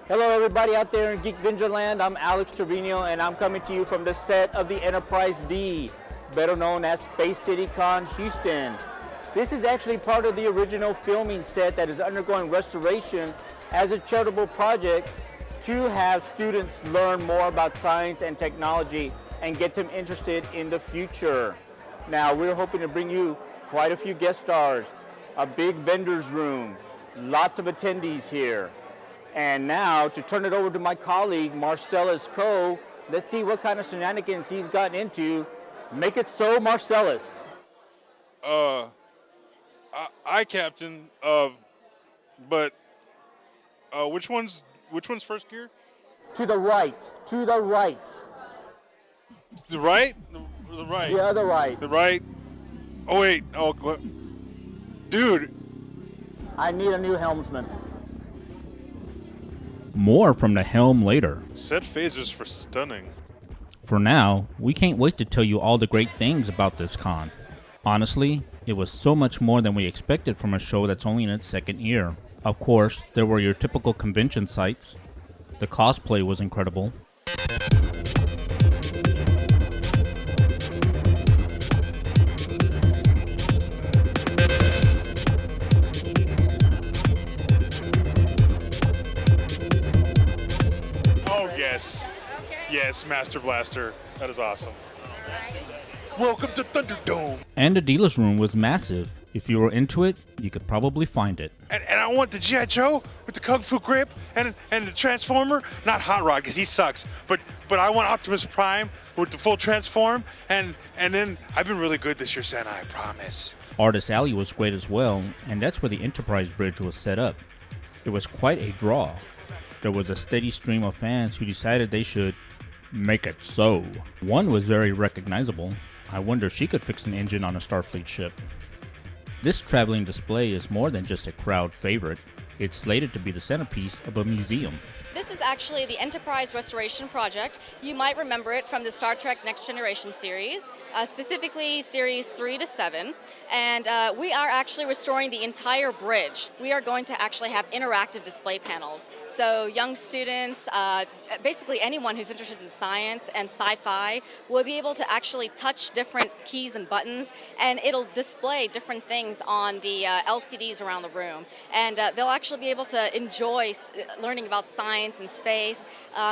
Hello everybody out there in GeekVengers land. I'm Alex Trevino and I'm coming to you from the set of the Enterprise D, better known as Space City Con Houston. This is actually part of the original filming set that is undergoing restoration as a charitable project to have students learn more about science and technology and get them interested in the future. Now we're hoping to bring you quite a few guest stars, a big vendors room, lots of attendees here. And now, to turn it over to my colleague, Marcellus Coe, let's see what kind of shenanigans he's gotten into. Make it so, Marcellus. I captain, but which one's first gear? To the right, to the right. The right? The right. The other right. The right. Oh, wait. Oh, what? Dude. I need a new helmsman. More from the helm later. Set phasers for stunning. For now, we can't wait to tell you all the great things about this con. Honestly, it was so much more than we expected from a show that's only in its second year. Of course, there were your typical convention sites. The cosplay was incredible. Yes, Master Blaster. That is awesome. Welcome to Thunderdome. And the dealer's room was massive. If you were into it, you could probably find it. And I want the G.I. Joe with the Kung Fu grip and the Transformer. Not Hot Rod, because he sucks. But I want Optimus Prime with the full transform. And then I've been really good this year, Santa, I promise. Artist Alley was great as well, and that's where the Enterprise Bridge was set up. It was quite a draw. There was a steady stream of fans who decided they should make it so. One was very recognizable. I wonder if she could fix an engine on a Starfleet ship. This traveling display is more than just a crowd favorite. It's slated to be the centerpiece of a museum. This is actually the Enterprise Restoration Project. You might remember it from the Star Trek Next Generation series, specifically series 3 to 7. And we are actually restoring the entire bridge. We are going to actually have interactive display panels. So young students, basically anyone who's interested in science and sci-fi will be able to actually touch different keys and buttons, and it'll display different things on the LCDs around the room. And they'll actually be able to enjoy learning about science and space,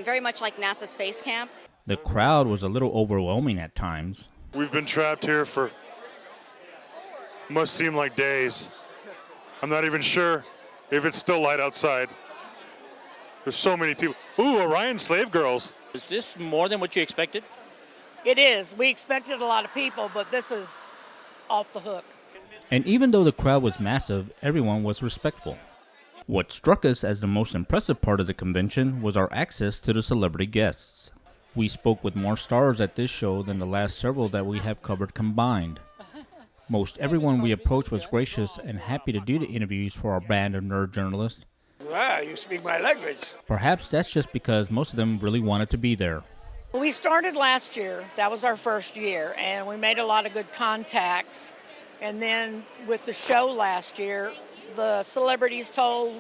very much like NASA Space Camp. The crowd was a little overwhelming at times. We've been trapped here for must seem like days. I'm not even sure if it's still light outside. There's so many people. Ooh, Orion slave girls. Is this more than what you expected? It is. We expected a lot of people, but this is off the hook. And even though the crowd was massive, everyone was respectful. What struck us as the most impressive part of the convention was our access to the celebrity guests. We spoke with more stars at this show than the last several that we have covered combined. Most everyone we approached was gracious and happy to do the interviews for our band of nerd journalists. Wow, you speak my language. Perhaps that's just because most of them really wanted to be there. We started last year. That was our first year, and we made a lot of good contacts. And then with the show last year, the celebrities told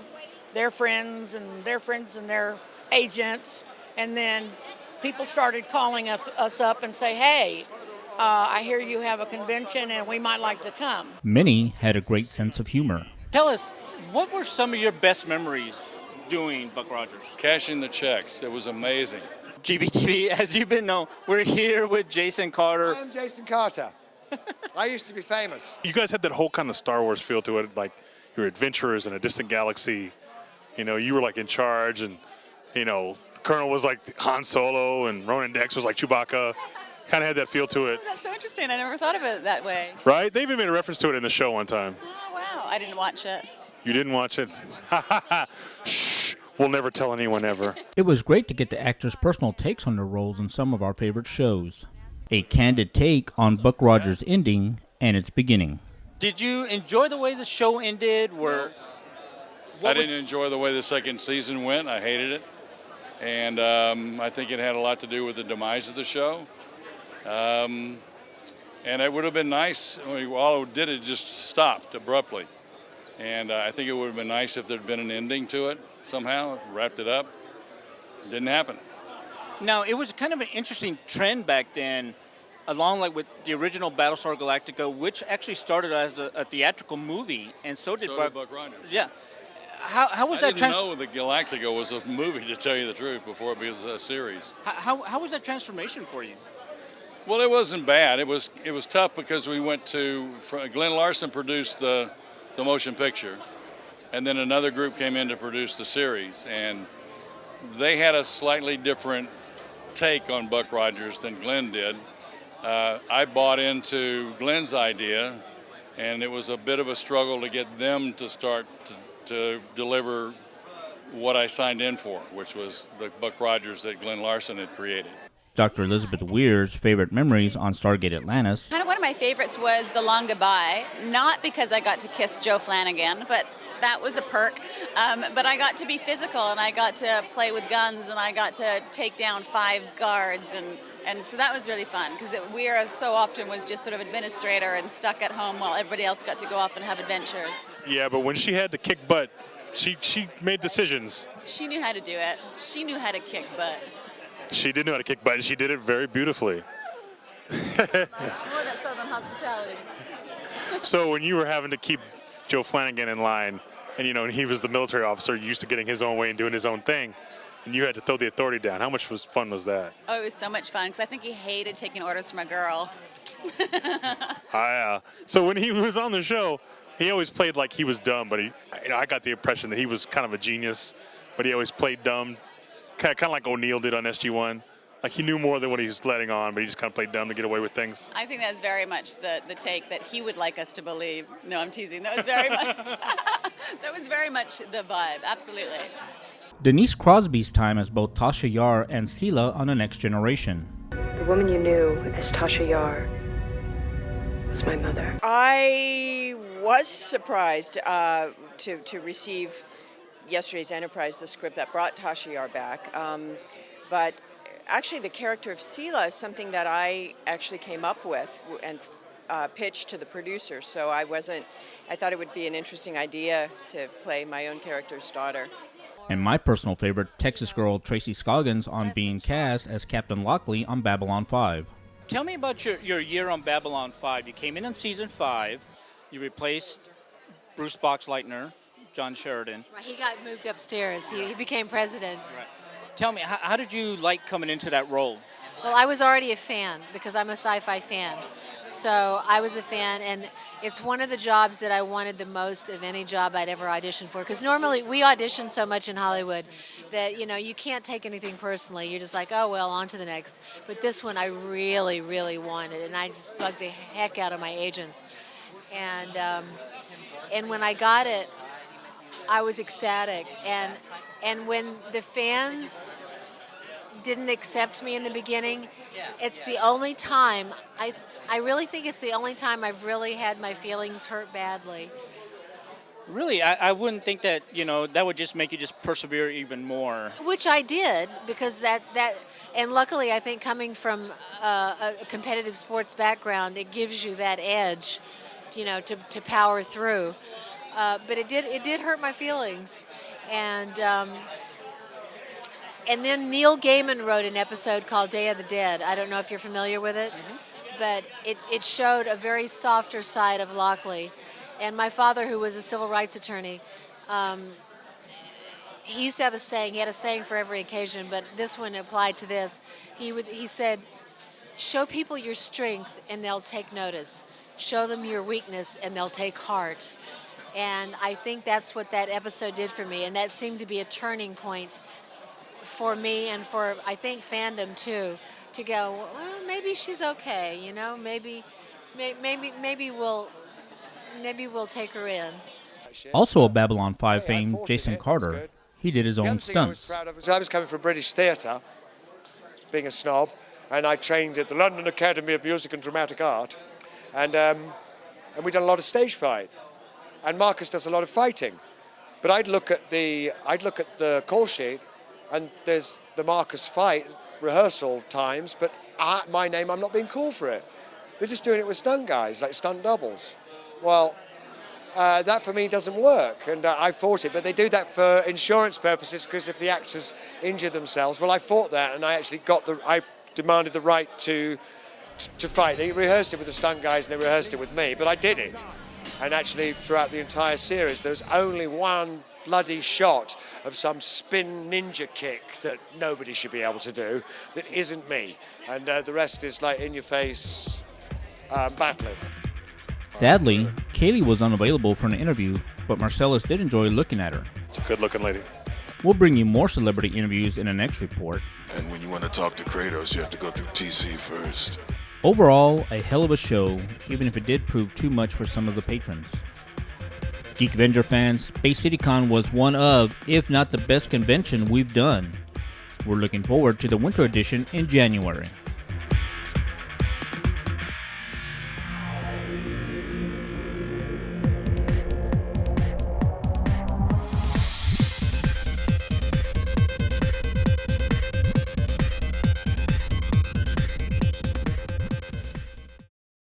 their friends and their agents, and then people started calling us up and say, hey, I hear you have a convention and we might like to come. Many had a great sense of humor. Tell us, what were some of your best memories doing Buck Rogers? Cashing the checks. It was amazing. GVTV, as you've been known, we're here with Jason Carter. I'm Jason Carter. I used to be famous. You guys had that whole kind of Star Wars feel to it, like you're adventurers in a distant galaxy. You know, you were like in charge, and, you know, the Colonel was like Han Solo, and Ronan Dex was like Chewbacca. Kind of had that feel to it. Oh, that's so interesting. I never thought of it that way. Right? They even made a reference to it in the show one time. Oh, wow. I didn't watch it. You didn't watch it? Shh. We'll never tell anyone ever. It was great to get the actors' personal takes on their roles in some of our favorite shows. A candid take on Buck Rogers' ending and its beginning. Did you enjoy the way the show ended? I didn't enjoy the way the second season went. I hated it. And I think it had a lot to do with the demise of the show. And it would have been nice. All it did, it just stopped abruptly. And I think it would have been nice if there'd been an ending to it somehow, wrapped it up. Didn't happen. Now, it was kind of an interesting trend back then, along like with the original Battlestar Galactica, which actually started as a theatrical movie, and so did Buck Rogers. Yeah. How was I that didn't know that Galactica was a movie, to tell you the truth, before it was a series. How was that transformation for you? Well, it wasn't bad. It was tough because we went to Glenn Larson produced the motion picture, and then another group came in to produce the series, and they had a slightly different take on Buck Rogers than Glenn did. I bought into Glenn's idea, and it was a bit of a struggle to get them to start to deliver what I signed in for, which was the Buck Rogers that Glenn Larson had created. Dr. Elizabeth Weir's favorite memories on Stargate Atlantis. Kind of one of my favorites was The Long Goodbye, not because I got to kiss Joe Flanagan, but that was a perk. But I got to be physical, and I got to play with guns, and I got to take down 5 guards, and so that was really fun, because Weir so often was just sort of administrator and stuck at home while everybody else got to go off and have adventures. Yeah, but when she had to kick butt, she made decisions. She knew how to do it. She knew how to kick butt. She did know how to kick butt, and she did it very beautifully. More that Southern hospitality. So when you were having to keep Joe Flanagan in line, and and he was the military officer used to getting his own way and doing his own thing, and you had to throw the authority down, how much fun was that? Oh, it was so much fun, because I think he hated taking orders from a girl. So when he was on the show, he always played like he was dumb, but I got the impression that he was kind of a genius, but he always played dumb, kind of like O'Neill did on SG-1. Like he knew more than what he was letting on, but he just kind of played dumb to get away with things. I think that's very much the take that he would like us to believe. No, I'm teasing. That was very much that was very much the vibe. Absolutely. Denise Crosby's time as both Tasha Yar and Sela on The Next Generation. The woman you knew as Tasha Yar was my mother. I was surprised to receive yesterday's Enterprise, the script that brought Tasha Yar back. But actually, the character of Sela is something that I actually came up with and pitched to the producer. So I thought it would be an interesting idea to play my own character's daughter. And my personal favorite, Texas girl Tracy Scoggins on being cast as Captain Lockley on Babylon 5. Tell me about your year on Babylon 5. You came in season 5. You replaced Bruce Boxleitner, John Sheridan. Right, he got moved upstairs. He became president. Right. Tell me, how did you like coming into that role? Well, I was already a fan because I'm a sci-fi fan. So I was a fan, and it's one of the jobs that I wanted the most of any job I'd ever auditioned for. Because normally we audition so much in Hollywood that, you can't take anything personally. You're just like, oh, well, on to the next. But this one I really, really wanted, and I just bugged the heck out of my agents. And when I got it, I was ecstatic. And when the fans didn't accept me in the beginning, it's the only time, I really think it's the only time I've really had my feelings hurt badly. Really, I wouldn't think that, that would just make you just persevere even more. Which I did, because and luckily I think coming from a competitive sports background, it gives you that edge, to power through. But it did hurt my feelings. And then Neil Gaiman wrote an episode called Day of the Dead. I don't know if you're familiar with it, but it showed a very softer side of Lockley. And my father, who was a civil rights attorney, he used to have a saying. He had a saying for every occasion, but this one applied to this. He said, "Show people your strength, and they'll take notice. Show them your weakness, and they'll take heart." And I think that's what that episode did for me, and that seemed to be a turning point for me and for, I think, fandom too, to go, well, maybe she's okay, maybe we'll take her in. Also a Babylon 5 fame, Jason Carter. He did his own stunts. I was coming from British theatre, being a snob, and I trained at the London Academy of Music and Dramatic Art, and we done a lot of stage fright. And Marcus does a lot of fighting, but I'd look at the call sheet, and there's the Marcus fight rehearsal times, but my name, I'm not being called for it. They're just doing it with stunt guys, like stunt doubles. Well, that for me doesn't work, and I fought it. But they do that for insurance purposes, because if the actors injure themselves, well, I fought that, and I actually I demanded the right to fight. They rehearsed it with the stunt guys, and they rehearsed it with me, but I did it. And actually, throughout the entire series, there's only one bloody shot of some spin ninja kick that nobody should be able to do that isn't me, and the rest is like in your face battling. Sadly, Kaylee was unavailable for an interview, but Marcellus did enjoy looking at her. It's a good-looking lady. We'll bring you more celebrity interviews in the next report. And when you want to talk to Kratos, you have to go through TC first. Overall, a hell of a show, even if it did prove too much for some of the patrons. GeekVengers fans, Space CityCon was one of, if not the best convention we've done. We're looking forward to the winter edition in January.